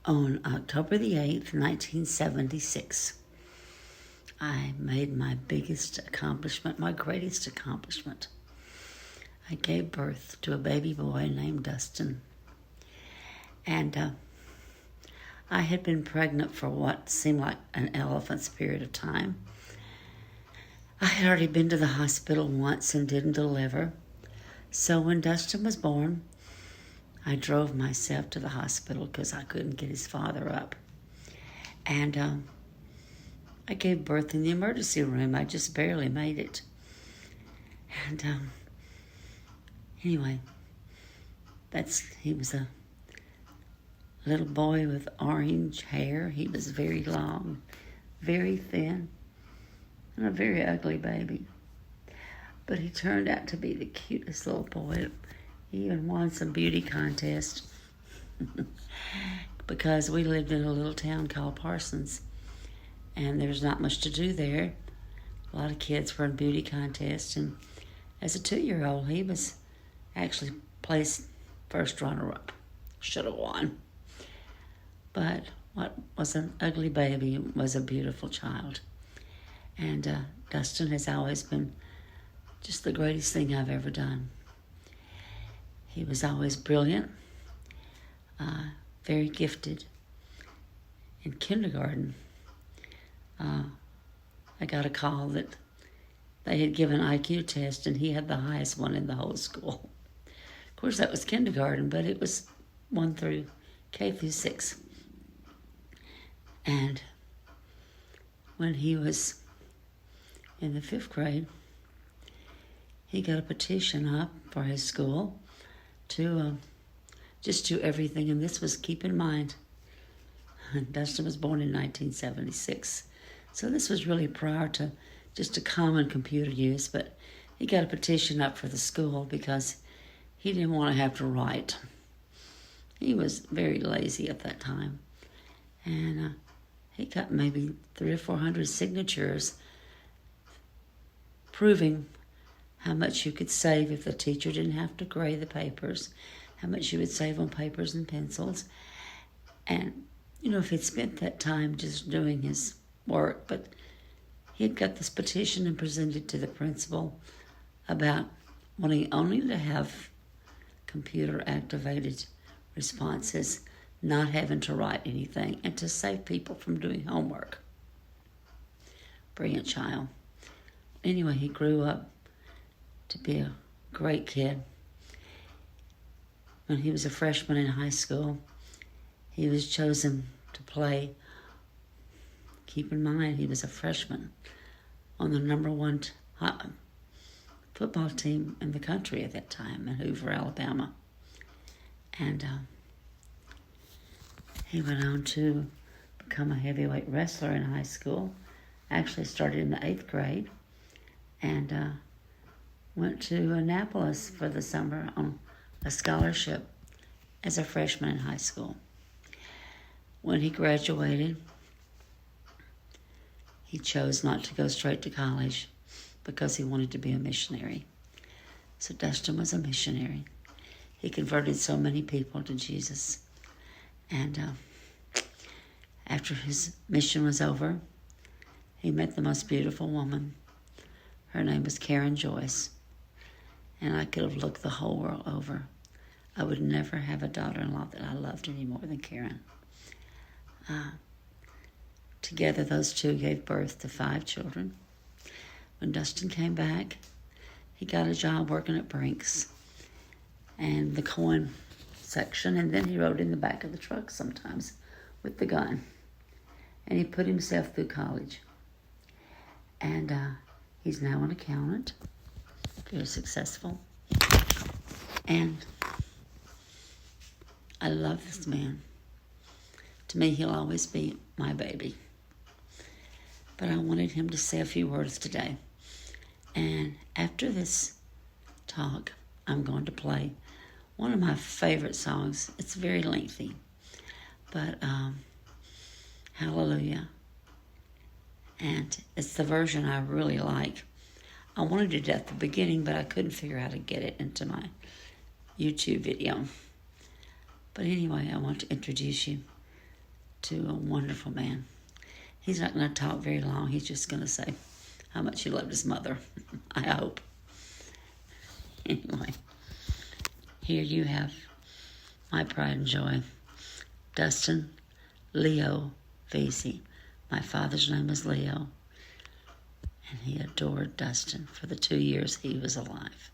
On October the 8th, 1976, I made my biggest accomplishment, my greatest accomplishment. I gave birth to a baby boy named Dustin. And I had been pregnant for what seemed like an elephant's period of time. I had already been to the hospital once and didn't deliver. So when Dustin was born, I drove myself to the hospital because I couldn't get his father up. And I gave birth in the emergency room. I just barely made it. And anyway, he was a little boy with orange hair. He was very long, very thin, and a very ugly baby. But he turned out to be the cutest little boy. He even won some beauty contest because we lived in a little town called Parsons, and there's not much to do there. A lot of kids were in beauty contests, and as a 2-year-old, he was actually placed first runner-up. Should have won. But what was an ugly baby was a beautiful child. And Dustin has always been just the greatest thing I've ever done. He was always brilliant, very gifted. In kindergarten, I got a call that they had given an IQ test and he had the highest one in the whole school. Of course, that was kindergarten, but it was 1 through K through 6. And when he was in the 5th grade, he got a petition up for his school to just do everything. And this was, keep in mind, Dustin was born in 1976. So this was really prior to just a common computer use. But he got a petition up for the school because he didn't want to have to write. He was very lazy at that time. And he got maybe 300 or 400 signatures proving how much you could save if the teacher didn't have to grade the papers, how much you would save on papers and pencils. And, if he'd spent that time just doing his work, but he had got this petition and presented to the principal about wanting only to have computer-activated responses, not having to write anything, and to save people from doing homework. Brilliant child. Anyway, he grew up to be a great kid. When he was a freshman in high school, he was chosen to play. Keep in mind, he was a freshman on the number 1 football team in the country at that time in Hoover, Alabama. And he went on to become a heavyweight wrestler in high school. Actually started in the 8th grade and went to Annapolis for the summer on a scholarship as a freshman in high school. When he graduated, he chose not to go straight to college because he wanted to be a missionary. So Dustin was a missionary. He converted so many people to Jesus. And after his mission was over, he met the most beautiful woman. Her name was Karen Joyce. And I could have looked the whole world over. I would never have a daughter-in-law that I loved any more than Karen. Together, those two gave birth to 5 children. When Dustin came back, he got a job working at Brinks and the coin section, and then he rode in the back of the truck sometimes with the gun. And he put himself through college. And he's now an accountant, very successful. And I love this man. To me, he'll always be my baby. But I wanted him to say a few words today. And after this talk, I'm going to play one of my favorite songs. It's very lengthy, but Hallelujah. And it's the version I really like. I wanted it at the beginning, but I couldn't figure out how to get it into my YouTube video. But anyway, I want to introduce you to a wonderful man. He's not going to talk very long. He's just going to say how much he loved his mother. I hope. Anyway, here you have my pride and joy, Dustin Leo Vesey. My father's name is Leo, and he adored Dustin for the 2 years he was alive.